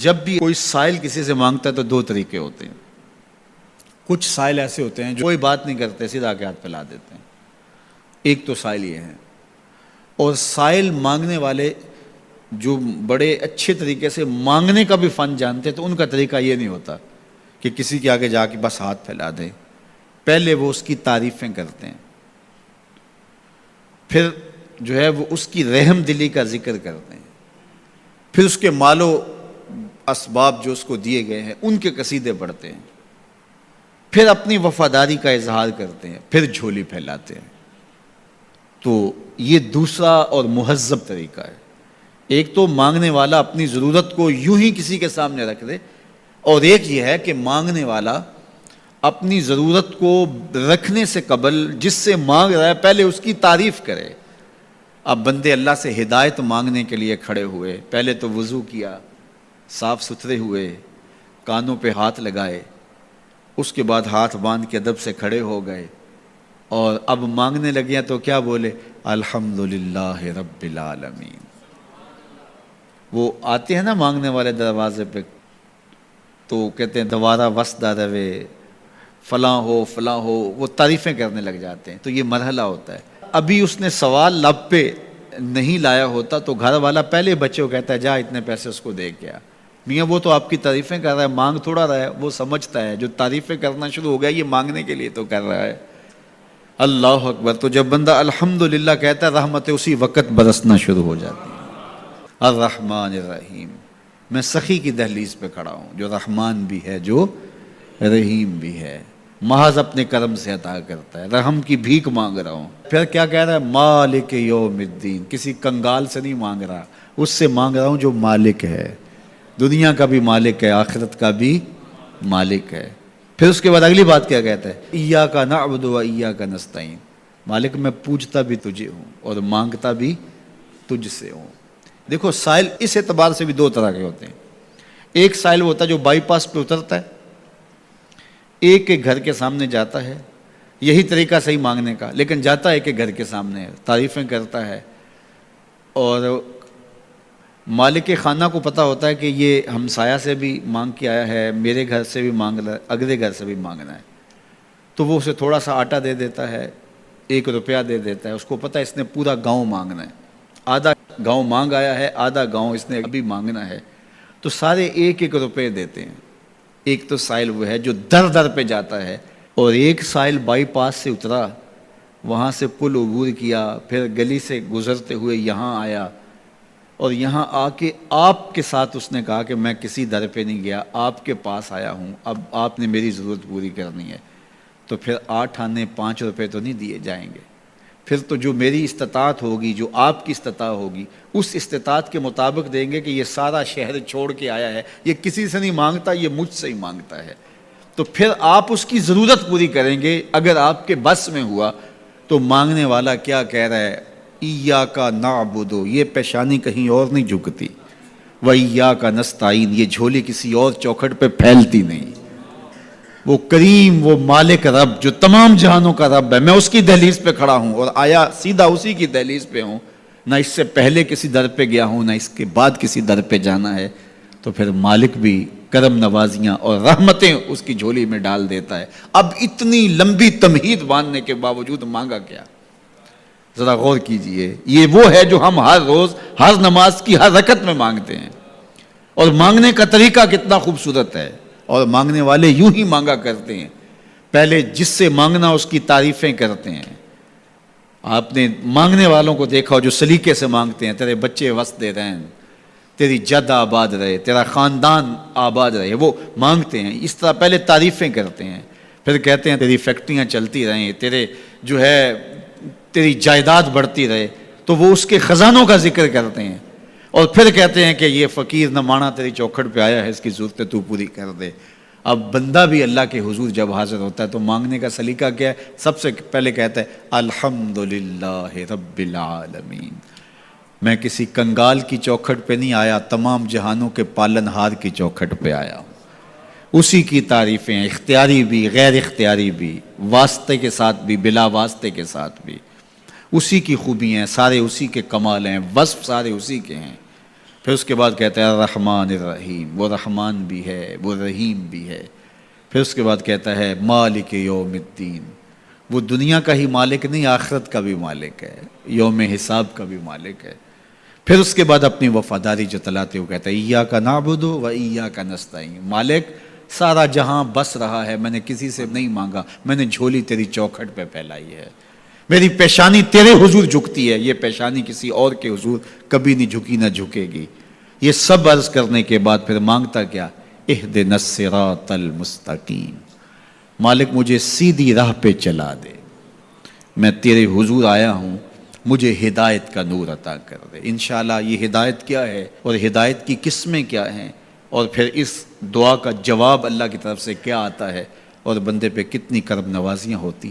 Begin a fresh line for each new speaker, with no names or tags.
جب بھی کوئی سائل کسی سے مانگتا ہے تو دو طریقے ہوتے ہیں. کچھ سائل ایسے ہوتے ہیں جو کوئی بات نہیں کرتے، سیدھا آ کے ہاتھ پھیلا دیتے ہیں. ایک تو سائل یہ ہے. اور سائل مانگنے والے جو بڑے اچھے طریقے سے مانگنے کا بھی فن جانتے ہیں تو ان کا طریقہ یہ نہیں ہوتا کہ کسی کے آگے جا کے بس ہاتھ پھیلا دیں. پہلے وہ اس کی تعریفیں کرتے ہیں، پھر جو ہے وہ اس کی رحم دلی کا ذکر کرتے ہیں، پھر اس کے مال و اسباب جو اس کو دیے گئے ہیں ان کے قصیدے پڑھتے ہیں، پھر اپنی وفاداری کا اظہار کرتے ہیں، پھر جھولی پھیلاتے ہیں. تو یہ دوسرا اور مہذب طریقہ ہے. ایک تو مانگنے والا اپنی ضرورت کو یوں ہی کسی کے سامنے رکھ دے، اور ایک یہ ہے کہ مانگنے والا اپنی ضرورت کو رکھنے سے قبل جس سے مانگ رہا ہے پہلے اس کی تعریف کرے. اب بندے اللہ سے ہدایت مانگنے کے لیے کھڑے ہوئے، پہلے تو وضو کیا، صاف ستھرے ہوئے، کانوں پہ ہاتھ لگائے، اس کے بعد ہاتھ باندھ کے ادب سے کھڑے ہو گئے، اور اب مانگنے لگے ہیں تو کیا بولے؟ الحمدللہ رب العالمین. وہ آتے ہیں نا مانگنے والے دروازے پہ تو کہتے ہیں دوبارہ وسدہ روے، فلاں ہو فلاں ہو، وہ تعریفیں کرنے لگ جاتے ہیں. تو یہ مرحلہ ہوتا ہے. ابھی اس نے سوال لب پہ نہیں لایا ہوتا تو گھر والا پہلے بچے کو کہتا ہے جا اتنے پیسے اس کو دے گیا. میاں وہ تو آپ کی تعریفیں کر رہا ہے، مانگ تھوڑا رہا ہے. وہ سمجھتا ہے جو تعریفیں کرنا شروع ہو گیا یہ مانگنے کے لیے تو کر رہا ہے. اللہ اکبر. تو جب بندہ الحمدللہ کہتا ہے رحمتیں اسی وقت برسنا شروع ہو جاتی ہیں. الرحمن الرحیم. میں سخی کی دہلیز پہ کھڑا ہوں جو رحمان بھی ہے جو رحیم بھی ہے، محض اپنے کرم سے عطا کرتا ہے. رحم کی بھیک مانگ رہا ہوں. پھر کیا کہہ رہا ہے؟ مالک یوم الدین. کسی کنگال سے نہیں مانگ رہا، اس سے مانگ رہا ہوں جو مالک ہے، دنیا کا بھی مالک ہے، آخرت کا بھی مالک ہے. پھر اس کے بعد اگلی بات کیا کہتا ہے؟ ایاک نعبد و ایاک نستعین. مالک میں پوجتا بھی تجھے ہوں اور مانگتا بھی تجھ سے ہوں. دیکھو سائل اس اعتبار سے بھی دو طرح کے ہوتے ہیں. ایک سائل ہوتا ہے جو بائی پاس پہ اترتا ہے، ایک کے گھر کے سامنے جاتا ہے، یہی طریقہ صحیح مانگنے کا، لیکن جاتا ہے کہ گھر کے سامنے تعریفیں کرتا ہے، اور مالک خانہ کو پتہ ہوتا ہے کہ یہ ہمسایہ سے بھی مانگ کے آیا ہے، میرے گھر سے بھی مانگ رہا ہے، اگلے گھر سے بھی مانگنا ہے. تو وہ اسے تھوڑا سا آٹا دے دیتا ہے، 1 روپیہ دے دیتا ہے. اس کو پتہ ہے اس نے پورا گاؤں مانگنا ہے، آدھا گاؤں مانگ آیا ہے، آدھا گاؤں اس نے ابھی مانگنا ہے. تو سارے 1 روپے دیتے ہیں. ایک تو سائل وہ ہے جو در در پہ جاتا ہے، اور ایک سائل بائی پاس سے اترا، وہاں سے پل عبور کیا، پھر گلی سے گزرتے ہوئے یہاں آیا، اور یہاں آ کے آپ کے ساتھ اس نے کہا کہ میں کسی در پہ نہیں گیا، آپ کے پاس آیا ہوں، اب آپ نے میری ضرورت پوری کرنی ہے. تو پھر 8 آنے 5 روپے تو نہیں دیے جائیں گے. پھر تو جو میری استطاعت ہوگی، جو آپ کی استطاعت ہوگی، اس استطاعت کے مطابق دیں گے کہ یہ سارا شہر چھوڑ کے آیا ہے، یہ کسی سے نہیں مانگتا، یہ مجھ سے ہی مانگتا ہے. تو پھر آپ اس کی ضرورت پوری کریں گے. اگر آپ کے بس میں ہوا تو مانگنے والا کیا کہہ رہا ہے؟ ایاک نعبد. یہ پیشانی کہیں اور نہیں جھکتی، وایاک نستعین. یہ جھولی کسی اور چوکھٹ پہ پھیلتی نہیں. وہ کریم، وہ مالک رب جو تمام جہانوں کا رب ہے، میں اس کی دہلیز پہ کھڑا ہوں اور آیا سیدھا اسی کی دہلیز پہ ہوں. نہ اس سے پہلے کسی در پہ گیا ہوں، نہ اس کے بعد کسی در پہ جانا ہے. تو پھر مالک بھی کرم نوازیاں اور رحمتیں اس کی جھولی میں ڈال دیتا ہے. اب اتنی لمبی تمہید باندھنے کے باوجود مانگا کیا؟ ذرا غور کیجئے. یہ وہ ہے جو ہم ہر روز ہر نماز کی ہر رکعت میں مانگتے ہیں، اور مانگنے کا طریقہ کتنا خوبصورت ہے. اور مانگنے والے یوں ہی مانگا کرتے ہیں. پہلے جس سے مانگنا اس کی تعریفیں کرتے ہیں. آپ نے مانگنے والوں کو دیکھا جو سلیقے سے مانگتے ہیں، تیرے بچے وسدے رہیں، تیری جد آباد رہے، تیرا خاندان آباد رہے. وہ مانگتے ہیں اس طرح، پہلے تعریفیں کرتے ہیں، پھر کہتے ہیں تیری فیکٹریاں چلتی رہیں، تیرے جو ہے تیری جائیداد بڑھتی رہے. تو وہ اس کے خزانوں کا ذکر کرتے ہیں، اور پھر کہتے ہیں کہ یہ فقیر نہ مانا تیری چوکھٹ پہ آیا ہے، اس کی ضرورتیں تو پوری کر دے. اب بندہ بھی اللہ کے حضور جب حاضر ہوتا ہے تو مانگنے کا سلیقہ کیا ہے؟ سب سے پہلے کہتا ہے الحمدللہ رب العالمین. میں کسی کنگال کی چوکھٹ پہ نہیں آیا، تمام جہانوں کے پالن ہار کی چوکھٹ پہ آیا ہوں. اسی کی تعریفیں، اختیاری بھی غیر اختیاری بھی، واسطے کے ساتھ بھی بلا واسطے کے ساتھ بھی. اسی کی خوبی ہیں، سارے اسی کے کمال ہیں، وصف سارے اسی کے ہیں. پھر اس کے بعد کہتا ہے الرحمن الرحیم، وہ رحمان بھی ہے وہ رحیم بھی ہے۔ پھر اس کے بعد کہتا ہے مالک یوم الدین، وہ دنیا کا ہی مالک نہیں، آخرت کا بھی مالک ہے، یوم حساب کا بھی مالک ہے۔ پھر اس کے بعد اپنی وفاداری جتلاتے ہوئے کہتا ہے ایاک نعبد و ایاک نستعین، مالک سارا جہاں بس رہا ہے، میں نے کسی سے نہیں مانگا، میں نے جھولی تیری چوکھٹ پہ پھیلائی ہے، میری پیشانی تیرے حضور جھکتی ہے، یہ پیشانی کسی اور کے حضور کبھی نہیں جھکی نہ جھکے گی۔ یہ سب عرض کرنے کے بعد پھر مانگتا کیا؟ اہدنا الصراط المستقیم، مالک مجھے سیدھی راہ پہ چلا دے، میں تیرے حضور آیا ہوں، مجھے ہدایت کا نور عطا کر دے۔ انشاءاللہ یہ ہدایت کیا ہے اور ہدایت کی قسمیں کیا ہیں، اور پھر اس دعا کا جواب اللہ کی طرف سے کیا آتا ہے، اور بندے پہ کتنی کرم نوازیاں ہوتی ہیں۔